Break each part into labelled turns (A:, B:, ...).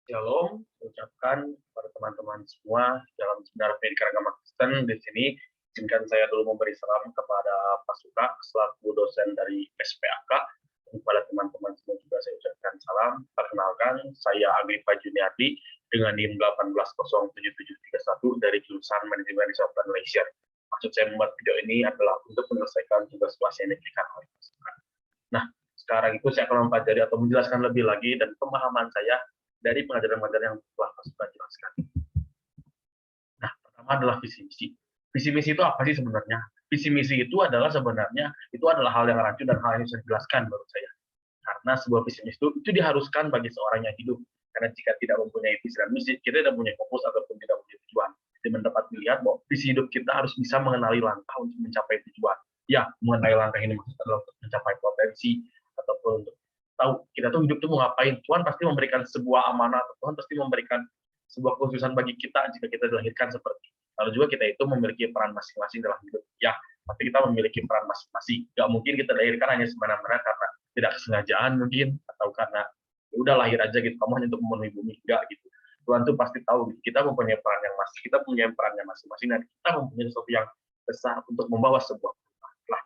A: Shalom, ucapkan kepada teman-teman semua dalam Sindara Pendidikan Agama Kristen. Di sini, izinkan saya dulu memberi salam kepada Pak Suka, selaku dosen dari SPAK. Dan kepada teman-teman semua juga saya ucapkan salam. Perkenalkan, saya Agripa Juniardi dengan NIM 18077731 dari jurusan Manajemen Resort dan Leisure. Maksud saya membuat video ini adalah untuk menyelesaikan tugas-tugas yang diberikan oleh Pak Suka. Nah, sekarang itu saya akan mempelajari atau menjelaskan lebih lagi dan pemahaman saya dari pengajaran-pengajaran yang telah Pak Suka jelaskan. Nah, pertama adalah visi misi. Visi misi itu apa sih sebenarnya? Visi misi itu adalah sebenarnya hal yang rancu dan hal yang bisa dijelaskan menurut saya. Karena sebuah visi misi itu diharuskan bagi seorang yang hidup. Karena jika tidak mempunyai visi dan misi, kita tidak punya fokus ataupun tidak punya tujuan. Kita dapat dilihat bahwa visi hidup kita harus bisa mengenali langkah untuk mencapai tujuan. Ya, mengenali langkah ini maksudnya adalah untuk mencapai potensi ataupun untuk tahu kita tuh hidup tuh mau ngapain. Tuhan pasti memberikan sebuah amanah, Tuhan pasti memberikan sebuah kekhususan bagi kita jika kita dilahirkan seperti itu. Lalu juga kita itu memiliki peran masing-masing dalam hidup. Ya, pasti kita memiliki peran masing-masing. Gak mungkin kita dilahirkan hanya semena-mena karena tidak kesengajaan mungkin, atau karena ya udah lahir aja gitu, kamu hanya untuk memenuhi bumi. Enggak gitu. Tuhan tuh pasti tahu gitu. Kita mempunyai peran yang kita punya perannya masing-masing, dan kita mempunyai sesuatu yang besar untuk membawa sebuah perubahan.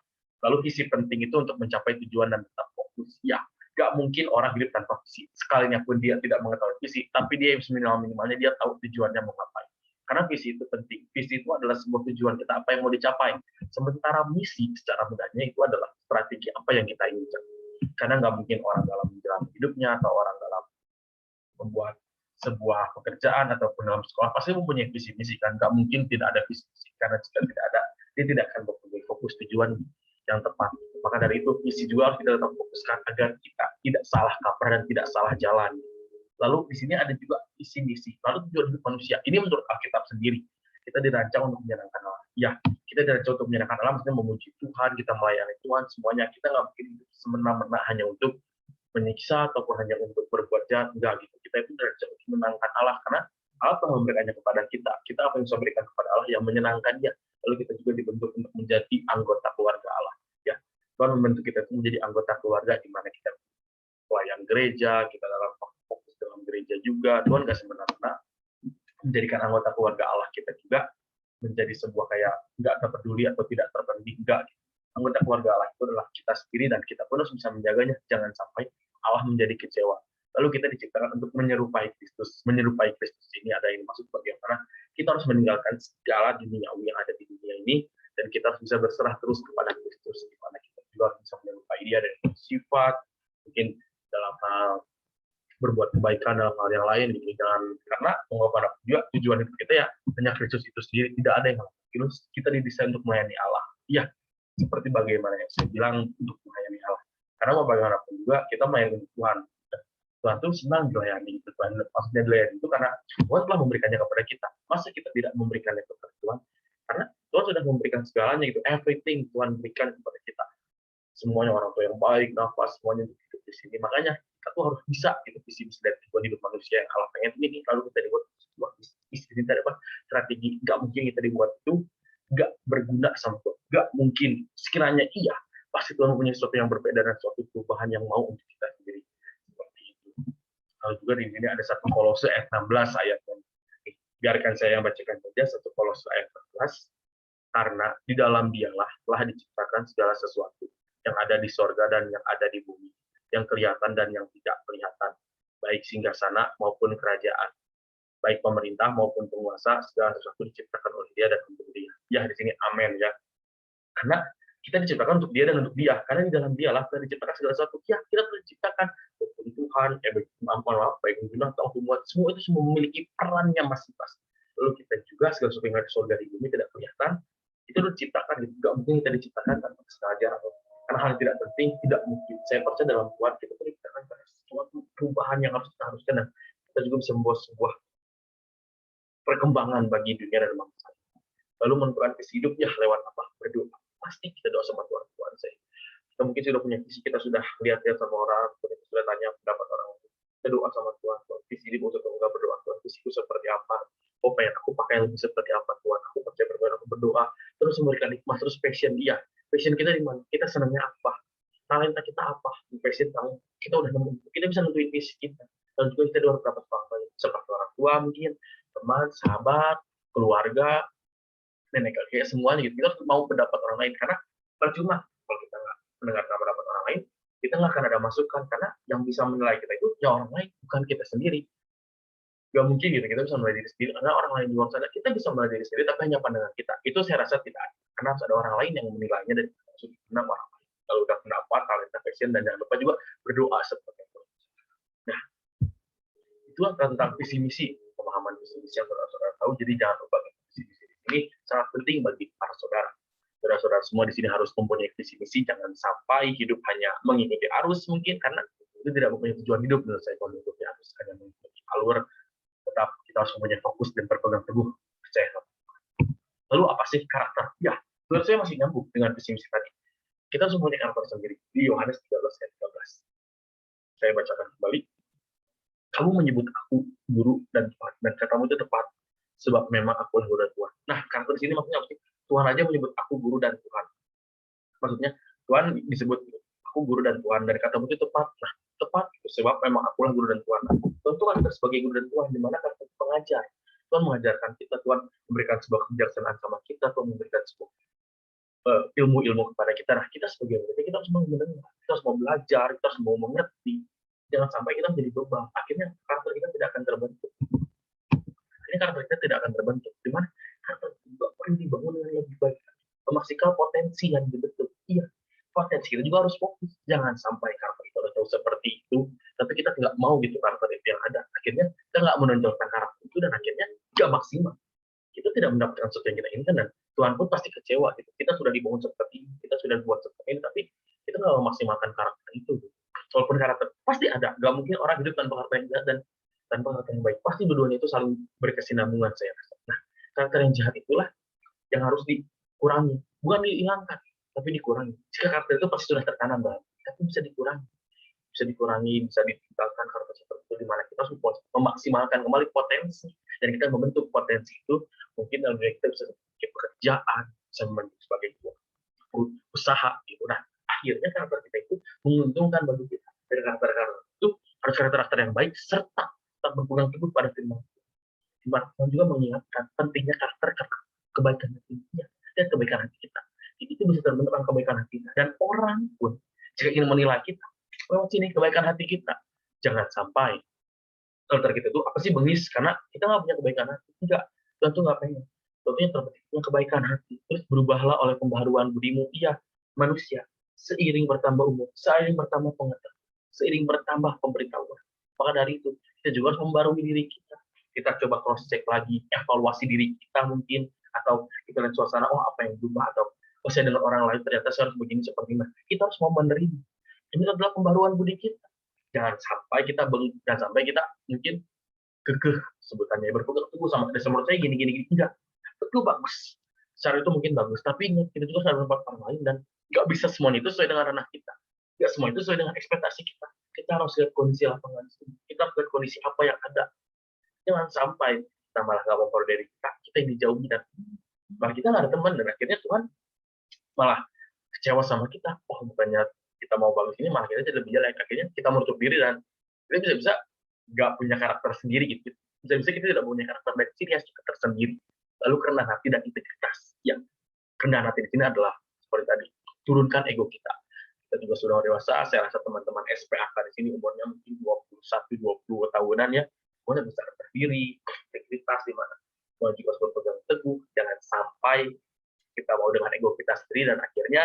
A: Lalu visi penting itu untuk mencapai tujuan dan tetap fokus. Ya, gak mungkin orang hidup tanpa visi. Sekalinya pun dia tidak mengetahui visi, tapi dia minimalnya dia tahu tujuannya mau ngapain. Karena visi itu penting. Visi itu adalah sebuah tujuan kita, apa yang mau dicapai. Sementara misi secara mudahnya itu adalah strategi apa yang kita inginkan. Karena nggak mungkin orang dalam menjalani hidupnya atau orang dalam membuat sebuah pekerjaan ataupun dalam sekolah pasti mempunyai visi misi kan. Nggak mungkin tidak ada visi misi, karena jika tidak ada, dia tidak akan mempunyai fokus tujuan yang tepat. Maka dari itu visi juga harus kita tetap fokuskan agar kita tidak salah kaprah dan tidak salah jalan. Lalu di sini ada juga visi misi. Lalu tujuan hidup manusia. Ini menurut Alkitab sendiri. Kita dirancang untuk menyenangkan Allah. Ya, kita dirancang untuk menyenangkan Allah, maksudnya memuji Tuhan, kita melayani Tuhan, semuanya. Kita nggak mungkin semena-mena hanya untuk menyiksa ataupun hanya untuk berbuat jahat. Enggak gitu. Kita itu dirancang untuk menyenangkan Allah, karena Allah telah memberikannya kepada kita. Kita apa yang bisa berikan kepada Allah yang menyenangkan Dia. Lalu kita juga dibentuk untuk menjadi anggota keluarga Allah. Ya, Tuhan membentuk kita itu menjadi anggota keluarga di mana kita pelayan gereja, kita dalam fokus dalam gereja juga. Tuhan nggak semena-mena menjadikan anggota keluarga Allah kita juga menjadi sebuah kayak nggak terpeduli atau tidak terpending. Enggak. Anggota keluarga Allah itu adalah kita sendiri, dan kita pun harus bisa menjaganya. Jangan sampai Allah menjadi kecewa. Lalu kita diciptakan untuk menyerupai Kristus. Menyerupai Kristus ini ada yang maksud bagaimana kita harus meninggalkan segala duniawi yang ada di dunia ini, dan kita harus bisa berserah terus kepada Kristus, di mana kita juga harus bisa menyerupai Dia dari sifat, mungkin dalam hal berbuat kebaikan dalam hal yang lain gitu. Jangan, karena mengapa juga tujuan hidup kita ya hanya Kristus itu sendiri, tidak ada yang lain. Kita didesain untuk melayani Allah. Iya, seperti bagaimana yang saya bilang, untuk melayani Allah. Karena mau bagaimanapun juga kita melayani Tuhan. Tuhan itu senang dilayani. Tuhan maksudnya dilayani itu karena Tuhan telah memberikannya kepada kita. Masa kita tidak memberikannya kepada Tuhan? Karena Tuhan sudah memberikan segalanya gitu. Everything Tuhan berikan kepada kita. Semuanya, orang tua yang baik, nafas, semuanya hidup di sini. Makanya kita tuh harus bisa gitu, visi-visi dari tujuan hidup manusia yang Allah pengen ini, lalu kita dibuat sebuah visi, tidak apa strategi. Nggak mungkin kita dibuat itu nggak berguna sama Tuhan. Nggak mungkin. Sekiranya iya, pasti Tuhan punya sesuatu yang berbeda dan suatu perubahan yang mau untuk kita sendiri. Seperti itu. Lalu juga di sini ada 1 Kolose ayat 16 ayatnya. Biarkan saya yang bacakan saja 1 Kolose ayat 16. Karena di dalam Dialah telah diciptakan segala sesuatu yang ada di sorga dan yang ada di bumi, yang kelihatan dan yang tidak kelihatan, baik singgasana maupun kerajaan, baik pemerintah maupun penguasa, segala sesuatu diciptakan oleh Dia dan untuk Dia. Ya, di sini amin ya. Karena kita diciptakan untuk Dia dan untuk Dia. Karena di dalam Dialah telah diciptakan segala sesuatu. Ya, kita telah diciptakan untuk Tuhan, baik guna atau membuat, semua itu semua memiliki perannya masing-masing. Lalu kita juga segala sesuatu yang ada di sorga di bumi tidak kelihatan, itu diciptakan, gitu. Gak mungkin kita diciptakan tanpa sengaja atau karena hal yang tidak penting, tidak mungkin. Saya percaya dalam Tuhan kita tuh diciptakan karena sesuatu perubahan yang harus kita haruskan, dan kita juga bisa membuat sebuah perkembangan bagi dunia dan bangsa. Lalu menentukan visi hidupnya lewat apa? Berdoa. Pasti kita doa sama Tuhan. Tuhan saya. Kita mungkin sudah punya visi, kita sudah lihat-lihat sama orang, kita sudah tanya pendapat orang. Kita doa sama Tuhan. Visi hidup untuk enggak berdoa. Tuhan, visiku seperti apa? Oh, pengen aku pakai yang seperti apa Tuhan? Aku percaya berdoa, aku berdoa. Terus memberikan hikmah, terus passion dia. Passion kita di mana? Kita senangnya apa? Talenta kita apa? Passion tahu. Kita udah nemu. Kita bisa nentuin visi kita. dan juga kita harus dapat orang lain seperti orang tua mungkin, teman, sahabat, keluarga, nenek kakek semuanya gitu. Kita harus mau pendapat orang lain karena percuma kalau kita nggak mendengarkan pendapat orang lain, kita nggak akan ada masukan karena yang bisa menilai kita itu ya orang lain, bukan kita sendiri. Gak mungkin gitu kita bisa menilai diri sendiri karena orang lain di luar sana kita bisa menilai diri sendiri tapi hanya pandangan kita itu saya rasa tidak ada karena harus ada orang lain yang menilainya dari sudut pandang orang lain kalau udah pendapat talenta passion dan jangan lupa juga berdoa seperti itu. Nah itu tentang visi misi pemahaman visi misi yang saudara-saudara tahu jadi jangan lupa visi misi ini sangat penting bagi para saudara. Saudara-saudara semua di sini harus mempunyai visi misi jangan sampai hidup hanya mengikuti arus mungkin karena itu tidak mempunyai tujuan hidup menurut saya kalau mengikuti arus hanya mengikuti alur tetap kita harus mempunyai fokus dan berpegang teguh percaya. Lalu apa sih karakter? Ya, menurut saya masih nyambung dengan visi misi tadi. Kita harus mempunyai karakter sendiri. Di Yohanes 13 ayat 13. Saya bacakan kembali. Kamu menyebut aku guru dan Tuhan, dan katamu itu tepat, sebab memang aku guru dan Tuhan. Nah, karakter sini maksudnya apa sih? Tuhan aja menyebut aku guru dan Tuhan. Maksudnya, Tuhan disebut aku guru dan Tuhan, dan katamu itu tepat. Nah, tepat, sebab memang akulah guru dan Tuhan. Tuhan itu kan sebagai guru dan Tuhan, di mana kan pengajar. Tuhan mengajarkan kita, Tuhan memberikan sebuah kebijaksanaan sama kita, Tuhan memberikan sebuah ilmu-ilmu kepada kita. Nah, kita sebagai murid, kita harus mau mendengar, kita harus mau belajar, kita harus mau mengerti. Jangan sampai kita menjadi beban. Akhirnya karakter kita tidak akan terbentuk. Akhirnya karakter kita tidak akan terbentuk. Di mana karakter juga perlu dibangun dengan lebih baik. Memaksimal potensi yang dibentuk. Iya, potensi kita juga harus fokus. Jangan sampai karakter kita udah tahu seperti itu, tapi kita tidak mau gitu karakter itu yang ada. Akhirnya kita nggak menonjolkan karakter itu dan akhirnya nggak maksimal. Kita tidak mendapatkan sesuatu yang kita inginkan dan Tuhan pun pasti kecewa. Gitu. Kita sudah dibangun seperti ini, kita sudah buat seperti ini, tapi kita nggak memaksimalkan karakter itu. Gitu. Walaupun karakter pasti ada, nggak mungkin orang hidup tanpa karakter yang jahat dan tanpa karakter yang baik. Pasti keduanya itu saling berkesinambungan saya rasa. Nah, karakter yang jahat itulah yang harus dikurangi, bukan dihilangkan, tapi dikurangi. Jika karakter itu pasti sudah tertanam, tapi bisa dikurangi, bisa ditinggalkan karakter seperti itu, di mana kita harus memaksimalkan kembali potensi dan kita membentuk potensi itu mungkin dalam diri kita bisa sebagai pekerjaan, bisa membentuk sebagai usaha gitu. Nah, akhirnya karakter kita itu menguntungkan bagi kita. Dari karakter-karakter itu harus karakter yang baik serta tetap berpegang teguh pada firman. Firman juga mengingatkan pentingnya karakter kebaikan hatinya dan kebaikan hati kita. Itu bisa terbentuk dengan kebaikan hati kita. Dan orang pun jika ingin menilai kita, lewat sini kebaikan hati kita. Jangan sampai karakter kita itu apa sih bengis karena kita nggak punya kebaikan hati. Enggak, Tuhan tuh nggak pengen. Tentunya terbentuknya kebaikan hati. Terus berubahlah oleh pembaharuan budimu. Iya, manusia seiring bertambah umur, seiring bertambah pengetahuan, seiring bertambah pemberitahuan. Maka dari itu kita juga harus membarui diri kita. Kita coba cross check lagi, evaluasi diri kita mungkin, atau kita lihat suasana, oh apa yang berubah, atau oh saya dengar orang lain ternyata saya harus begini seperti ini. Kita harus mau menerima. Ini adalah pembaruan budi kita. Jangan sampai kita mungkin kekeh sebutannya berpegang teguh sama menurut saya gini enggak. Itu bagus. Secara itu mungkin bagus, tapi kita juga harus dapat orang lain dan nggak bisa semuanya itu sesuai dengan ranah kita. Nggak semua itu sesuai dengan ekspektasi kita. Kita harus lihat kondisi lapangan. Kita harus lihat kondisi apa yang ada. Jangan sampai kita malah nggak mau dari kita yang dijauhi dan malah kita nggak ada teman dan akhirnya Tuhan malah kecewa sama kita. Oh bukannya kita mau bagus ini malah kita jadi lebih jelek. Akhirnya kita menutup diri dan kita bisa-bisa nggak punya karakter sendiri gitu. Bisa-bisa kita tidak punya karakter baik ciri khas kita tersendiri. Lalu kerendahan hati dan integritas. Ya, kerendahan hati di sini adalah seperti tadi, turunkan ego kita. Kita juga sudah dewasa, saya rasa teman-teman SPAK di sini umurnya mungkin 21-20 tahunan ya, pokoknya bisa berdiri, integritas di mana. Mau juga harus berpegang teguh, jangan sampai kita mau dengan ego kita sendiri dan akhirnya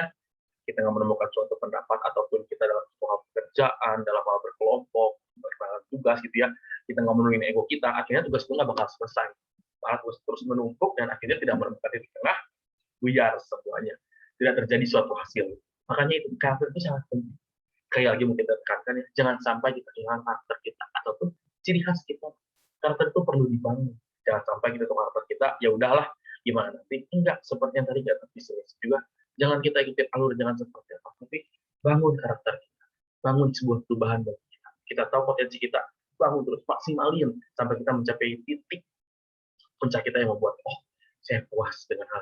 A: kita nggak menemukan suatu pendapat ataupun kita dalam soal pekerjaan, dalam hal berkelompok, berbagai tugas gitu ya, kita nggak memenuhi ego kita, akhirnya tugas itu nggak bakal selesai. Malah terus menumpuk dan akhirnya tidak menemukan titik tengah, buyar semuanya. Tidak terjadi suatu hasil. Makanya itu karakter itu sangat penting. Kayak lagi mungkin kita tekankan ya, jangan sampai kita kehilangan karakter kita ataupun ciri khas kita. Karakter itu perlu dibangun. Jangan sampai kita tuh karakter kita, ya udahlah, gimana nanti. Enggak, seperti yang tadi kita bisa juga. Jangan kita ikuti alur, jangan seperti apa. Tapi bangun karakter kita. Bangun sebuah perubahan bagi kita. Kita tahu potensi kita, bangun terus, maksimalin sampai kita mencapai titik puncak kita yang membuat, oh, saya puas dengan hal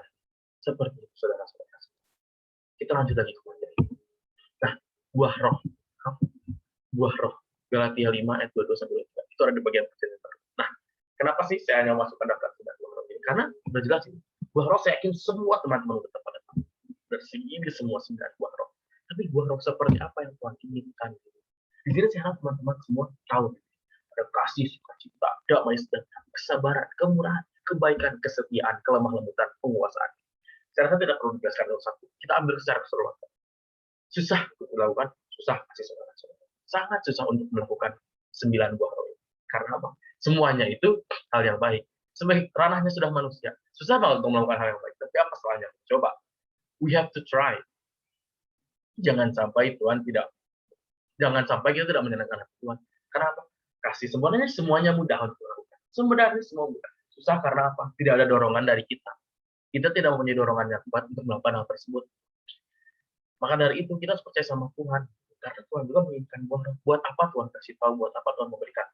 A: seperti itu, saudara-saudara. Kita lanjut lagi ke materi. Nah, buah roh. Buah roh. Galatia 5 ayat 22-23. Itu ada di bagian perjanjian baru. Nah, kenapa sih saya hanya masukkan daftar 9 buah roh ini? Karena udah jelas ini. Buah roh saya yakin semua teman-teman udah pada tahu. Dari sini semua 9 buah roh. Tapi buah roh seperti apa yang Tuhan inginkan? Di sini saya harap teman-teman semua tahu. Ada kasih, sukacita, damai sejahtera, kesabaran, kemurahan, kebaikan, kesetiaan, kelemah lembutan, penguasaan. Saya rasa tidak perlu dijelaskan satu. Kita ambil secara keseluruhan. Susah untuk dilakukan, susah kasih saudara. Sangat susah untuk melakukan 9 buah roh. Karena apa? Semuanya itu hal yang baik. Sebagai ranahnya sudah manusia. Susah banget untuk melakukan hal yang baik. Tapi apa salahnya? Coba. We have to try. Jangan sampai Tuhan tidak, jangan sampai kita tidak menyenangkan hati Tuhan. Kenapa? Kasih semuanya mudah untuk dilakukan. Sebenarnya semua mudah. Susah karena apa? Tidak ada dorongan dari kita. Kita tidak mempunyai dorongan yang kuat untuk melakukan hal tersebut. Maka dari itu kita harus percaya sama Tuhan. Karena Tuhan juga menginginkan buah roh. Buat apa Tuhan kasih tahu? Buat apa Tuhan memberikan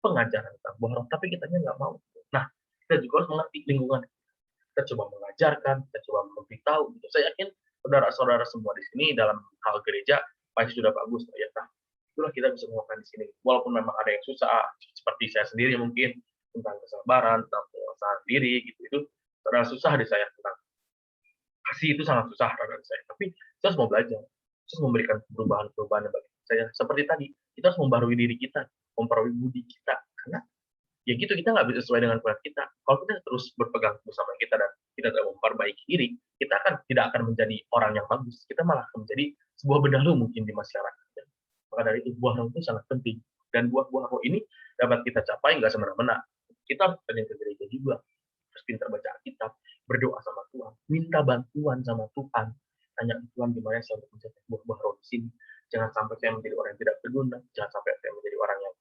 A: pengajaran tentang buah roh? Tapi kitanya nggak mau. Nah, kita juga harus mengerti lingkungan. Kita coba mengajarkan, kita coba memberitahu. Gitu. Saya yakin saudara-saudara semua di sini dalam hal gereja pasti sudah bagus. Ya, nah, itulah kita bisa melakukan di sini. Walaupun memang ada yang susah, seperti saya sendiri mungkin tentang kesabaran, tentang penguasaan diri, gitu. Itu saudara susah di saya tentang kasih itu sangat susah bagi saya. Tapi kita harus mau belajar, terus memberikan perubahan-perubahan bagi saya. Seperti tadi, kita harus membarui diri kita, memperbarui budi kita. Karena ya gitu, kita nggak bisa sesuai dengan kualitas kita. Kalau kita terus berpegang bersama kita dan kita tidak memperbaiki diri, kita tidak akan menjadi orang yang bagus. Kita malah akan menjadi sebuah benalu mungkin di masyarakat. Maka dari itu buah roh itu sangat penting. Dan buah-buah roh ini dapat kita capai nggak semena-mena. Kita harus ke gereja juga, harus pintar baca Alkitab, berdoa sama Tuhan, minta bantuan sama Tuhan, tanya Tuhan gimana saya untuk mencapai buah-buah roh di sini. Jangan sampai saya menjadi orang yang tidak berguna, jangan sampai saya menjadi orang yang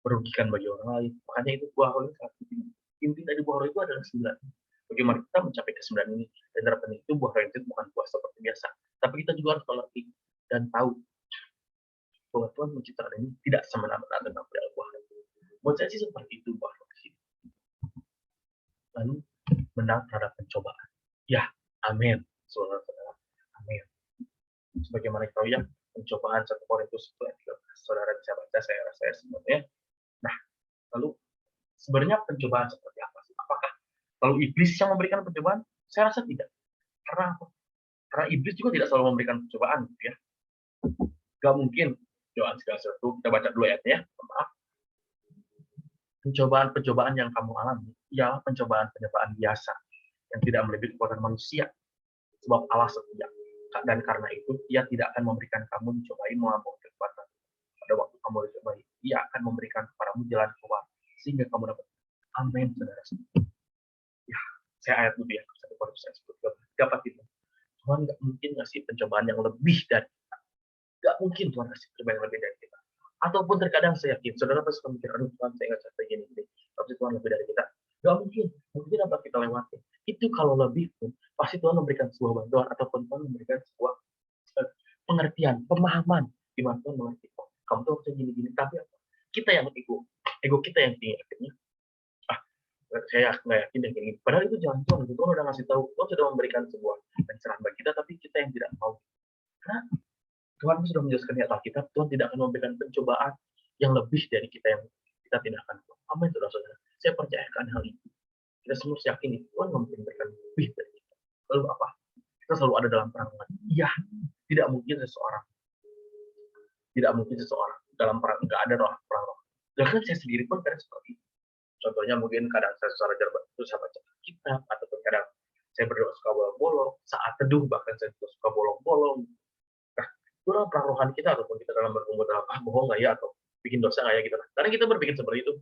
A: merugikan bagi orang lain. Makanya itu buah roh ini sangat penting. Inti dari buah roh itu adalah 9. Bagaimana kita mencapai ke-9 ini? Dan terpenting itu buah roh itu bukan buah seperti biasa. Tapi kita juga harus mengerti dan tahu bahwa Tuhan menciptakan ini tidak semena-mena tentang buah roh. Buat saya sih seperti itu buah roh di sini. Lalu menang terhadap pencobaan. Ya, amin. Saudara-saudara, amin. Sebagaimana kita tahu ya, pencobaan 1 Korintus 10 ayat 13. Saudara bisa baca, saya rasa sebenarnya. Nah, lalu sebenarnya pencobaan seperti apa sih? Apakah lalu iblis yang memberikan pencobaan? Saya rasa tidak. Karena apa? Karena iblis juga tidak selalu memberikan pencobaan, gitu ya. Gak mungkin Yohanes segala sesuatu. Kita baca dulu ayatnya. Maaf. Pencobaan-pencobaan yang kamu alami ialah pencobaan-pencobaan biasa yang tidak melebihi kekuatan manusia. Sebab Allah setia. Dan karena itu, Dia tidak akan memberikan kamu dicobai melampaui kekuatan. Pada waktu kamu dicobai, Dia akan memberikan kepadamu jalan keluar sehingga kamu dapat. Amin, saudara. Ya, saya ayat dulu ya. 1 Korintus 10 dapat itu. Tuhan nggak mungkin ngasih pencobaan yang lebih dari kita. Nggak mungkin Tuhan ngasih pencobaan yang lebih dari kita. Ataupun terkadang saya yakin, saudara pasti mikir, aduh Tuhan, saya nggak capek gini. Tapi Tuhan lebih dari kita. Nggak mungkin. Mungkin dapat kita lewati. Itu kalau lebih pun, pasti Tuhan memberikan sebuah bantuan, ataupun Tuhan memberikan sebuah pengertian, pemahaman. Di mana Tuhan mengerti, oh, kamu tuh harusnya gini-gini. Tapi apa? Kita yang ego kita yang tinggi akhirnya. Saya nggak yakin deh gini. Padahal itu jangan Tuhan. Tuhan udah ngasih tahu, Tuhan sudah memberikan sebuah pencerahan bagi kita, tapi kita yang tidak mau. Karena Tuhan sudah menjelaskan di Alkitab, Tuhan tidak akan memberikan pencobaan yang lebih dari kita yang kita tidak akan. Amin, saudara-saudara. Saya percayakan hal itu. Kita semua yakin Tuhan memberikan lebih dari kita. Lalu apa? Kita selalu ada dalam perangan. Iya, tidak mungkin seseorang dalam perang, nggak ada perang roh. Bahkan saya sendiri pun kadang seperti itu. Contohnya mungkin kadang saya secara jargon itu saya baca kitab, ataupun kadang saya berdoa suka bolong-bolong, saat teduh bahkan saya juga suka bolong-bolong. Nah, itu adalah perang rohani kita, ataupun kita dalam bergumul dalam bohong nggak ya, atau bikin dosa nggak ya gitu. Karena kita berpikir seperti itu.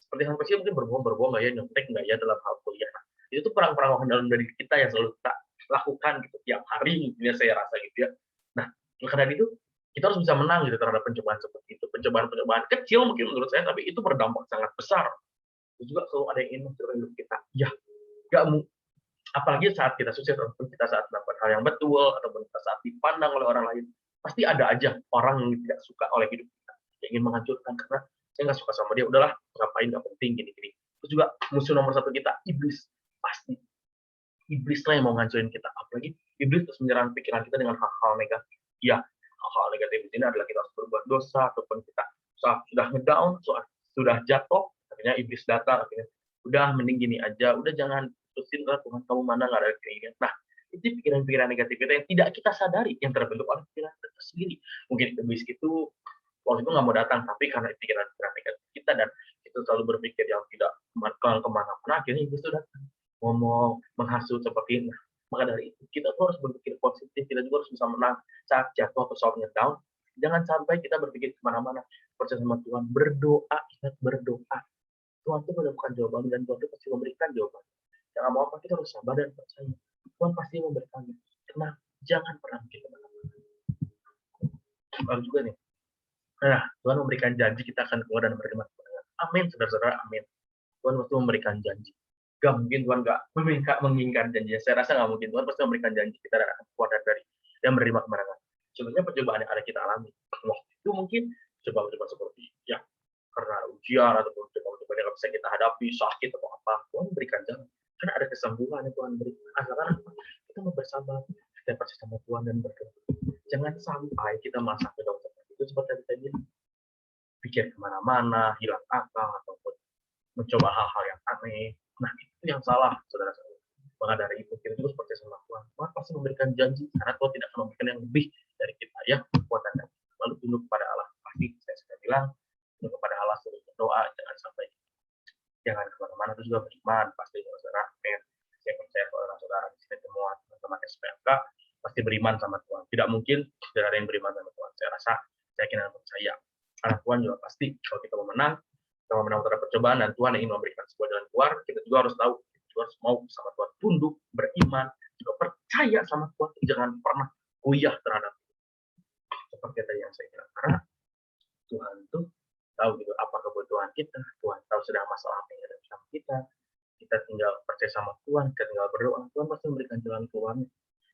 A: Seperti hal kecil mungkin berbohong nggak ya, nyontek nggak ya dalam hal kuliah. Nah, itu tuh perang-perang rohani dalam diri kita yang selalu kita lakukan gitu tiap hari, mungkin saya rasa gitu ya. Nah, karena itu kita harus bisa menang gitu terhadap pencobaan seperti itu. Pencobaan-pencobaan kecil mungkin menurut saya, tapi itu berdampak sangat besar. Itu juga selalu ada yang ingin mencuri hidup kita. Ya, nggak apalagi saat kita sukses, ataupun kita saat melakukan hal yang betul, ataupun kita saat dipandang oleh orang lain, pasti ada aja orang yang tidak suka oleh hidup kita, yang ingin menghancurkan karena saya nggak suka sama dia, udahlah ngapain, nggak penting gini-gini. Terus juga musuh nomor satu kita iblis, pasti iblis lah yang mau ngancurin kita. Apalagi iblis terus menyerang pikiran kita dengan hal-hal negatif. Ya, hal-hal negatif di sini adalah kita harus berbuat dosa, ataupun kita sudah ngedown, sudah jatuh, akhirnya iblis datang, akhirnya udah mending gini aja, udah jangan terusin lah Tuhan kamu mana nggak ada keinginan. Nah, itu pikiran-pikiran negatif kita yang tidak kita sadari yang terbentuk oleh pikiran kita sendiri. Mungkin iblis itu waktu itu nggak mau datang, tapi karena pikiran-pikiran negatif kita dan itu selalu berpikir yang tidak kemana-mana, akhirnya iblis itu datang ngomong menghasut seperti ini. Maka dari itu kita tuh harus berpikir positif, kita juga harus bisa menang saat jatuh atau saat down. Jangan sampai kita berpikir kemana-mana, percaya sama Tuhan, berdoa, ingat berdoa. Tuhan itu menemukan jawaban dan Tuhan itu pasti memberikan jawaban. Jangan mau apa, kita harus sabar dan percaya. Tuhan pasti memberikan. Tenang, jangan pernah mikir kemana-mana. Lalu juga nih, nah Tuhan memberikan janji kita akan keluar dan menerima kemenangan. Amin, saudara-saudara, amin. Tuhan pasti memberikan janji. Gak mungkin Tuhan gak menginginkan janji. Saya rasa gak mungkin. Tuhan pasti memberikan janji kita dan akan keluar dari dan menerima kemenangan. Sebenarnya percobaan yang ada kita alami. Waktu itu mungkin coba-coba seperti ya karena ujian ataupun coba-coba yang bisa kita hadapi, sakit atau apa, Tuhan memberikan jalan. Karena ada kesembuhan yang Tuhan berikan. Asalkan apa? Kita mau bersabar dan percaya sama Tuhan dan berdoa. Jangan sampai kita masuk ke dalam seperti itu seperti yang tadi pikir kemana-mana, hilang akal ataupun mencoba hal-hal yang aneh. Nah, itu yang salah, saudara-saudara. Maka dari itu, kita juga seperti sama Tuhan. Tuhan pasti memberikan janji, karena Tuhan tidak akan memberikan yang lebih dari kita, ya, kekuatan. Lalu tunduk kepada Allah. Pasti, saya sudah bilang, tunduk kepada Allah, suruh berdoa, jangan sampai, jangan kemana-mana, itu juga beriman, pasti, saudara. Saya percaya saudara-saudara di sini semua, teman-teman SPMK, pasti beriman sama Tuhan. Tidak mungkin tidak ada yang beriman sama Tuhan. Saya rasa, saya yakin dan percaya. Karena Tuhan juga pasti, kalau kita mau menang, kita menang terhadap percobaan dan Tuhan ingin memberikan sebuah jalan keluar, kita juga harus tahu, kita juga harus mau sama Tuhan, tunduk, beriman, juga percaya sama Tuhan, jangan pernah goyah terhadap seperti tadi yang saya bilang. Karena Tuhan itu tahu gitu apa kebutuhan kita, Tuhan tahu sedang masalah apa yang ada bersama kita tinggal percaya sama Tuhan, kita tinggal berdoa, Tuhan pasti memberikan jalan keluarnya.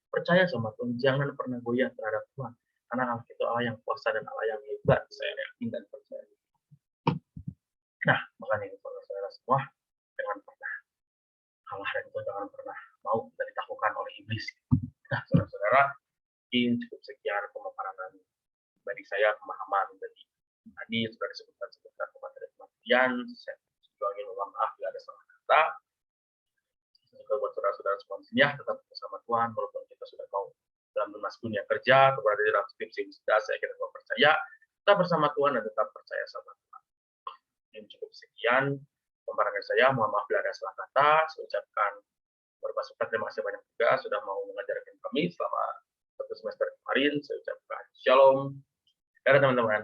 A: Percaya sama Tuhan, jangan pernah goyah terhadap Tuhan, karena Allah itu Allah yang kuasa dan Allah yang hebat, saya yakin dan percaya. Nah, makanya saudara-saudara semua, jangan pernah kalah dan itu jangan pernah mau kita ditaklukkan oleh iblis. Nah, saudara-saudara, mungkin cukup sekian pemaparan bagi saya, pemahaman dari tadi sudah disebutkan kematian. Saya juga ingin mohon maaf bila ada salah kata. Juga buat saudara-saudara semuanya, tetap bersama Tuhan, walaupun kita sudah mau dalam lunas dunia kerja, atau berada di dalam skripsi wisuda, saya kira percaya, tetap bersama Tuhan dan tetap percaya sama Tuhan. Yang cukup sekian pemaparan saya, mohon maaf bila ada salah kata. Saya ucapkan berpasukan terima kasih banyak juga sudah mau mengajarkan kami selama 1 semester kemarin. Saya ucapkan shalom. Dadah teman-teman.